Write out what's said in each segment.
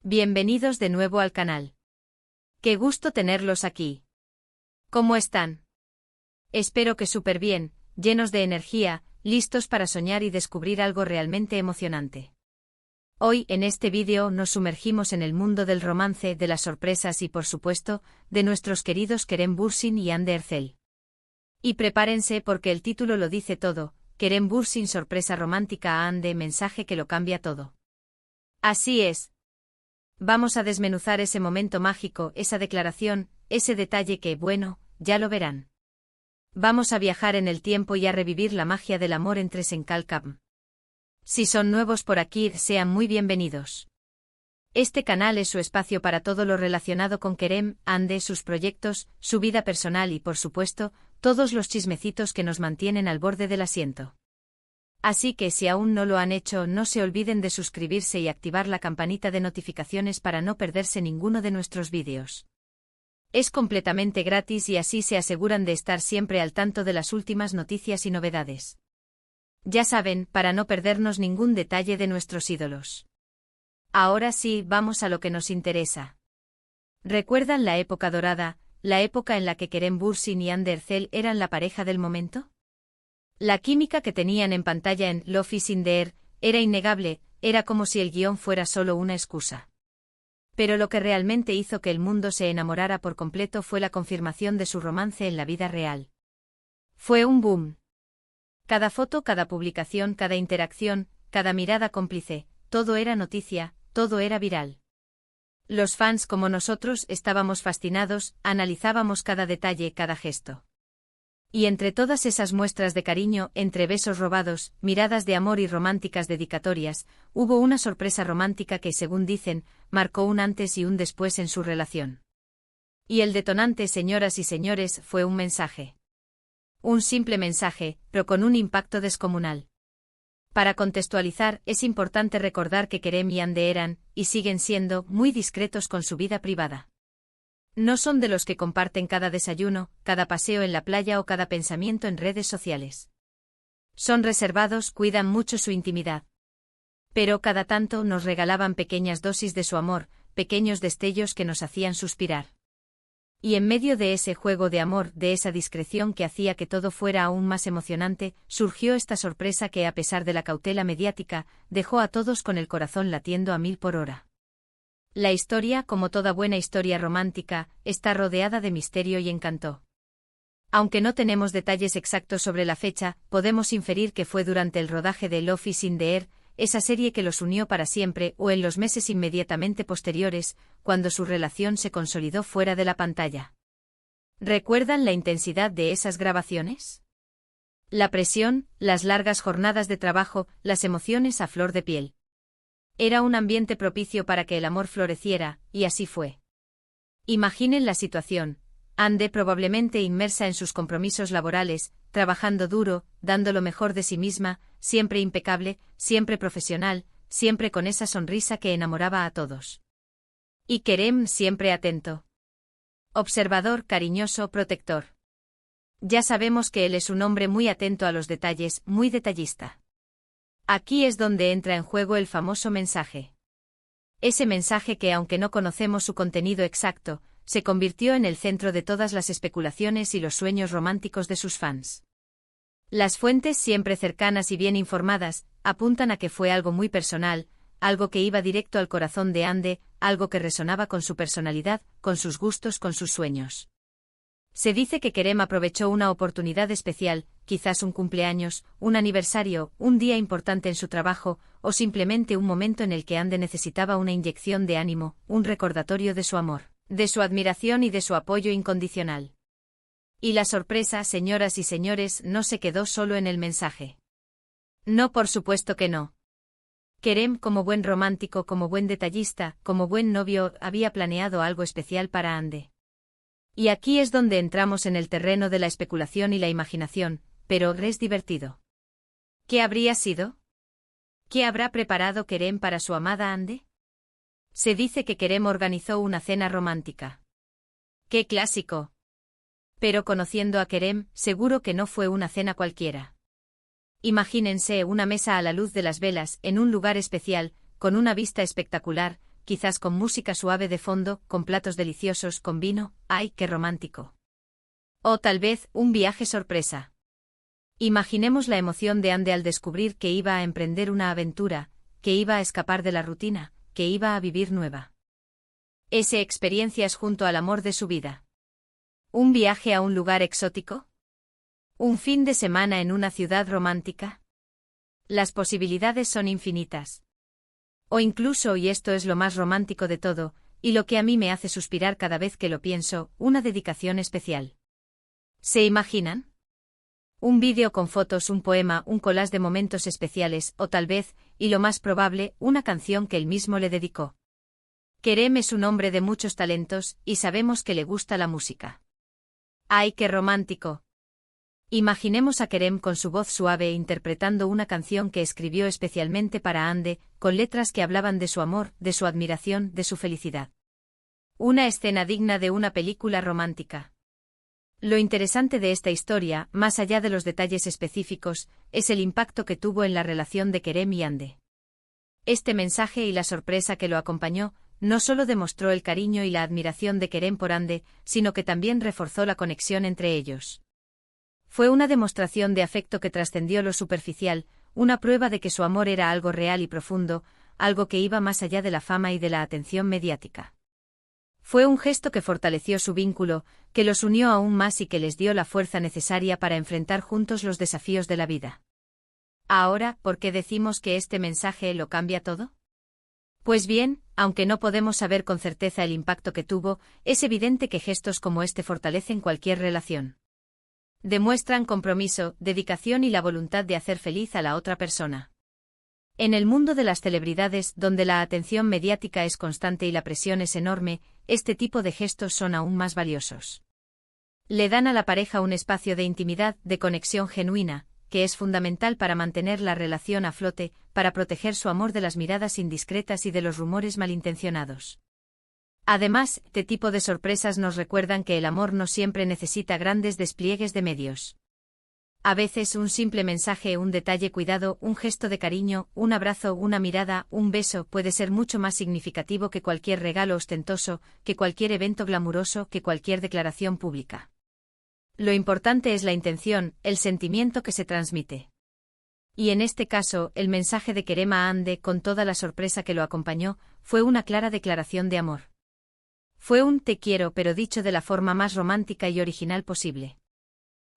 Bienvenidos de nuevo al canal. Qué gusto tenerlos aquí. ¿Cómo están? Espero que súper bien, llenos de energía, listos para soñar y descubrir algo realmente emocionante. Hoy, en este vídeo, nos sumergimos en el mundo del romance, de las sorpresas y, por supuesto, de nuestros queridos Kerem Bürsin y Hande Erçel. Y prepárense porque el título lo dice todo: Kerem Bürsin, sorpresa romántica a Hande, mensaje que lo cambia todo. Así es. Vamos a desmenuzar ese momento mágico, esa declaración, ese detalle que, bueno, ya lo verán. Vamos a viajar en el tiempo y a revivir la magia del amor entre Senkal-Kabm. Si son nuevos por aquí, sean muy bienvenidos. Este canal es su espacio para todo lo relacionado con Kerem, Hande, sus proyectos, su vida personal y, por supuesto, todos los chismecitos que nos mantienen al borde del asiento. Así que si aún no lo han hecho, no se olviden de suscribirse y activar la campanita de notificaciones para no perderse ninguno de nuestros vídeos. Es completamente gratis y así se aseguran de estar siempre al tanto de las últimas noticias y novedades. Ya saben, para no perdernos ningún detalle de nuestros ídolos. Ahora sí, vamos a lo que nos interesa. ¿Recuerdan la época dorada, la época en la que Kerem Bürsin y Hande Erçel eran la pareja del momento? La química que tenían en pantalla en Love is in the Air era innegable, era como si el guión fuera solo una excusa. Pero lo que realmente hizo que el mundo se enamorara por completo fue la confirmación de su romance en la vida real. Fue un boom. Cada foto, cada publicación, cada interacción, cada mirada cómplice, todo era noticia, todo era viral. Los fans como nosotros estábamos fascinados, analizábamos cada detalle, cada gesto. Y entre todas esas muestras de cariño, entre besos robados, miradas de amor y románticas dedicatorias, hubo una sorpresa romántica que, según dicen, marcó un antes y un después en su relación. Y el detonante, señoras y señores, fue un mensaje. Un simple mensaje, pero con un impacto descomunal. Para contextualizar, es importante recordar que Kerem y Hande eran, y siguen siendo, muy discretos con su vida privada. No son de los que comparten cada desayuno, cada paseo en la playa o cada pensamiento en redes sociales. Son reservados, cuidan mucho su intimidad. Pero cada tanto nos regalaban pequeñas dosis de su amor, pequeños destellos que nos hacían suspirar. Y en medio de ese juego de amor, de esa discreción que hacía que todo fuera aún más emocionante, surgió esta sorpresa que, a pesar de la cautela mediática, dejó a todos con el corazón latiendo a 1000 por hora. La historia, como toda buena historia romántica, está rodeada de misterio y encanto. Aunque no tenemos detalles exactos sobre la fecha, podemos inferir que fue durante el rodaje de Love is in the Air, esa serie que los unió para siempre, o en los meses inmediatamente posteriores, cuando su relación se consolidó fuera de la pantalla. ¿Recuerdan la intensidad de esas grabaciones? La presión, las largas jornadas de trabajo, las emociones a flor de piel. Era un ambiente propicio para que el amor floreciera, y así fue. Imaginen la situación: Hande probablemente inmersa en sus compromisos laborales, trabajando duro, dando lo mejor de sí misma, siempre impecable, siempre profesional, siempre con esa sonrisa que enamoraba a todos. Y Kerem siempre atento. Observador, cariñoso, protector. Ya sabemos que él es un hombre muy atento a los detalles, muy detallista. Aquí es donde entra en juego el famoso mensaje. Ese mensaje que, aunque no conocemos su contenido exacto, se convirtió en el centro de todas las especulaciones y los sueños románticos de sus fans. Las fuentes, siempre cercanas y bien informadas, apuntan a que fue algo muy personal, algo que iba directo al corazón de Hande, algo que resonaba con su personalidad, con sus gustos, con sus sueños. Se dice que Kerem aprovechó una oportunidad especial, quizás un cumpleaños, un aniversario, un día importante en su trabajo, o simplemente un momento en el que Hande necesitaba una inyección de ánimo, un recordatorio de su amor, de su admiración y de su apoyo incondicional. Y la sorpresa, señoras y señores, no se quedó solo en el mensaje. No, por supuesto que no. Kerem, como buen romántico, como buen detallista, como buen novio, había planeado algo especial para Hande. Y aquí es donde entramos en el terreno de la especulación y la imaginación, pero es divertido. ¿Qué habría sido? ¿Qué habrá preparado Kerem para su amada Hande? Se dice que Kerem organizó una cena romántica. ¡Qué clásico! Pero conociendo a Kerem, seguro que no fue una cena cualquiera. Imagínense una mesa a la luz de las velas, en un lugar especial, con una vista espectacular, quizás con música suave de fondo, con platos deliciosos, con vino. ¡Ay, qué romántico! O tal vez, un viaje sorpresa. Imaginemos la emoción de Ande al descubrir que iba a emprender una aventura, que iba a escapar de la rutina, que iba a vivir nueva. Experiencias junto al amor de su vida. ¿Un viaje a un lugar exótico? ¿Un fin de semana en una ciudad romántica? Las posibilidades son infinitas. O incluso, y esto es lo más romántico de todo, y lo que a mí me hace suspirar cada vez que lo pienso, una dedicación especial. ¿Se imaginan? Un vídeo con fotos, un poema, un collage de momentos especiales, o tal vez, y lo más probable, una canción que él mismo le dedicó. Kerem es un hombre de muchos talentos, y sabemos que le gusta la música. ¡Ay, qué romántico! Imaginemos a Kerem con su voz suave interpretando una canción que escribió especialmente para Ande, con letras que hablaban de su amor, de su admiración, de su felicidad. Una escena digna de una película romántica. Lo interesante de esta historia, más allá de los detalles específicos, es el impacto que tuvo en la relación de Kerem y Ande. Este mensaje y la sorpresa que lo acompañó, no solo demostró el cariño y la admiración de Kerem por Ande, sino que también reforzó la conexión entre ellos. Fue una demostración de afecto que trascendió lo superficial, una prueba de que su amor era algo real y profundo, algo que iba más allá de la fama y de la atención mediática. Fue un gesto que fortaleció su vínculo, que los unió aún más y que les dio la fuerza necesaria para enfrentar juntos los desafíos de la vida. Ahora, ¿por qué decimos que este mensaje lo cambia todo? Pues bien, aunque no podemos saber con certeza el impacto que tuvo, es evidente que gestos como este fortalecen cualquier relación. Demuestran compromiso, dedicación y la voluntad de hacer feliz a la otra persona. En el mundo de las celebridades, donde la atención mediática es constante y la presión es enorme, este tipo de gestos son aún más valiosos. Le dan a la pareja un espacio de intimidad, de conexión genuina, que es fundamental para mantener la relación a flote, para proteger su amor de las miradas indiscretas y de los rumores malintencionados. Además, este tipo de sorpresas nos recuerdan que el amor no siempre necesita grandes despliegues de medios. A veces un simple mensaje, un detalle cuidado, un gesto de cariño, un abrazo, una mirada, un beso puede ser mucho más significativo que cualquier regalo ostentoso, que cualquier evento glamuroso, que cualquier declaración pública. Lo importante es la intención, el sentimiento que se transmite. Y en este caso, el mensaje de Kerem a Ande, con toda la sorpresa que lo acompañó, fue una clara declaración de amor. Fue un te quiero, pero dicho de la forma más romántica y original posible.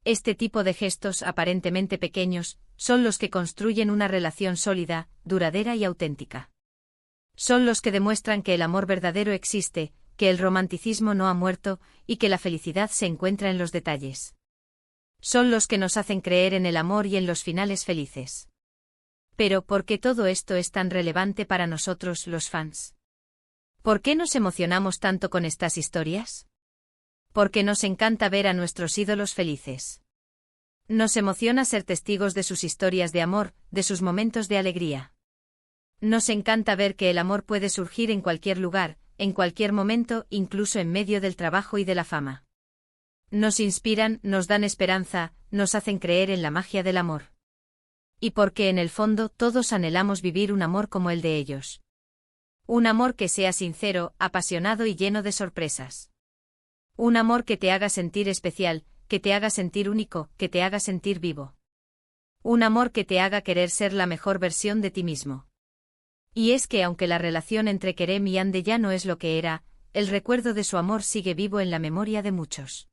Este tipo de gestos, aparentemente pequeños, son los que construyen una relación sólida, duradera y auténtica. Son los que demuestran que el amor verdadero existe, que el romanticismo no ha muerto, y que la felicidad se encuentra en los detalles. Son los que nos hacen creer en el amor y en los finales felices. Pero, ¿por qué todo esto es tan relevante para nosotros, los fans? ¿Por qué nos emocionamos tanto con estas historias? Porque nos encanta ver a nuestros ídolos felices. Nos emociona ser testigos de sus historias de amor, de sus momentos de alegría. Nos encanta ver que el amor puede surgir en cualquier lugar, en cualquier momento, incluso en medio del trabajo y de la fama. Nos inspiran, nos dan esperanza, nos hacen creer en la magia del amor. Y porque en el fondo todos anhelamos vivir un amor como el de ellos. Un amor que sea sincero, apasionado y lleno de sorpresas. Un amor que te haga sentir especial, que te haga sentir único, que te haga sentir vivo. Un amor que te haga querer ser la mejor versión de ti mismo. Y es que aunque la relación entre Kerem y Ande ya no es lo que era, el recuerdo de su amor sigue vivo en la memoria de muchos.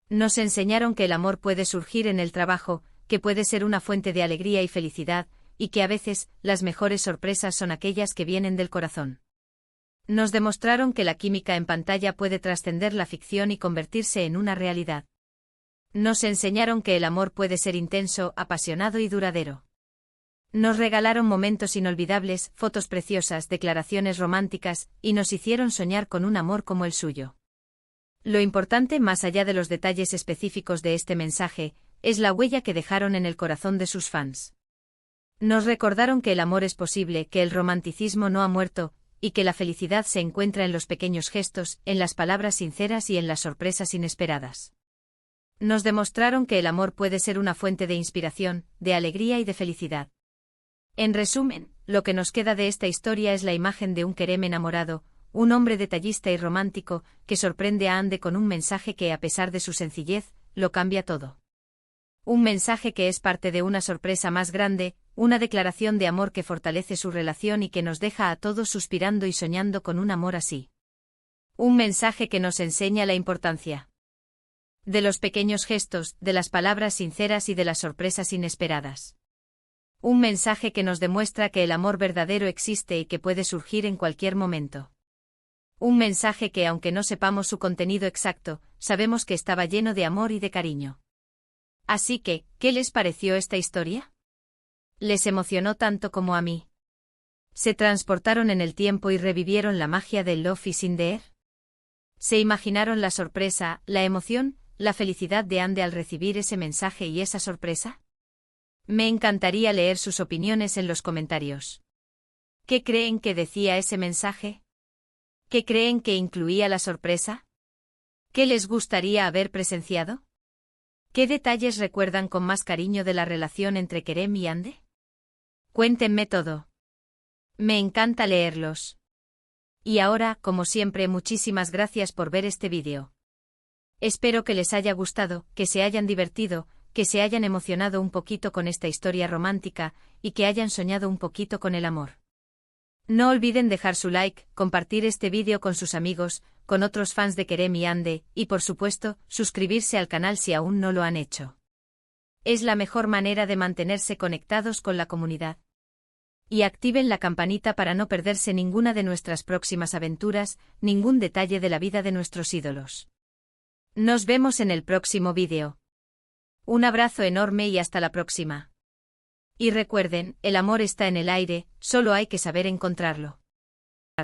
Nos enseñaron que el amor puede surgir en el trabajo, que puede ser una fuente de alegría y felicidad, y que a veces, las mejores sorpresas son aquellas que vienen del corazón. Nos demostraron que la química en pantalla puede trascender la ficción y convertirse en una realidad. Nos enseñaron que el amor puede ser intenso, apasionado y duradero. Nos regalaron momentos inolvidables, fotos preciosas, declaraciones románticas, y nos hicieron soñar con un amor como el suyo. Lo importante, más allá de los detalles específicos de este mensaje, es la huella que dejaron en el corazón de sus fans. Nos recordaron que el amor es posible, que el romanticismo no ha muerto, y que la felicidad se encuentra en los pequeños gestos, en las palabras sinceras y en las sorpresas inesperadas. Nos demostraron que el amor puede ser una fuente de inspiración, de alegría y de felicidad. En resumen, lo que nos queda de esta historia es la imagen de un Kerem enamorado, un hombre detallista y romántico, que sorprende a Ande con un mensaje que, a pesar de su sencillez, lo cambia todo. Un mensaje que es parte de una sorpresa más grande, una declaración de amor que fortalece su relación y que nos deja a todos suspirando y soñando con un amor así. Un mensaje que nos enseña la importancia de los pequeños gestos, de las palabras sinceras y de las sorpresas inesperadas. Un mensaje que nos demuestra que el amor verdadero existe y que puede surgir en cualquier momento. Un mensaje que, aunque no sepamos su contenido exacto, sabemos que estaba lleno de amor y de cariño. Así que, ¿qué les pareció esta historia? ¿Les emocionó tanto como a mí? ¿Se transportaron en el tiempo y revivieron la magia del Love is in the air? ¿Se imaginaron la sorpresa, la emoción, la felicidad de Ande al recibir ese mensaje y esa sorpresa? Me encantaría leer sus opiniones en los comentarios. ¿Qué creen que decía ese mensaje? ¿Qué creen que incluía la sorpresa? ¿Qué les gustaría haber presenciado? ¿Qué detalles recuerdan con más cariño de la relación entre Kerem y Ande? Cuéntenme todo. Me encanta leerlos. Y ahora, como siempre, muchísimas gracias por ver este vídeo. Espero que les haya gustado, que se hayan divertido, que se hayan emocionado un poquito con esta historia romántica, y que hayan soñado un poquito con el amor. No olviden dejar su like, compartir este vídeo con sus amigos, con otros fans de Kerem y Ande, y por supuesto, suscribirse al canal si aún no lo han hecho. Es la mejor manera de mantenerse conectados con la comunidad. Y activen la campanita para no perderse ninguna de nuestras próximas aventuras, ningún detalle de la vida de nuestros ídolos. Nos vemos en el próximo vídeo. Un abrazo enorme y hasta la próxima. Y recuerden, el amor está en el aire, solo hay que saber encontrarlo.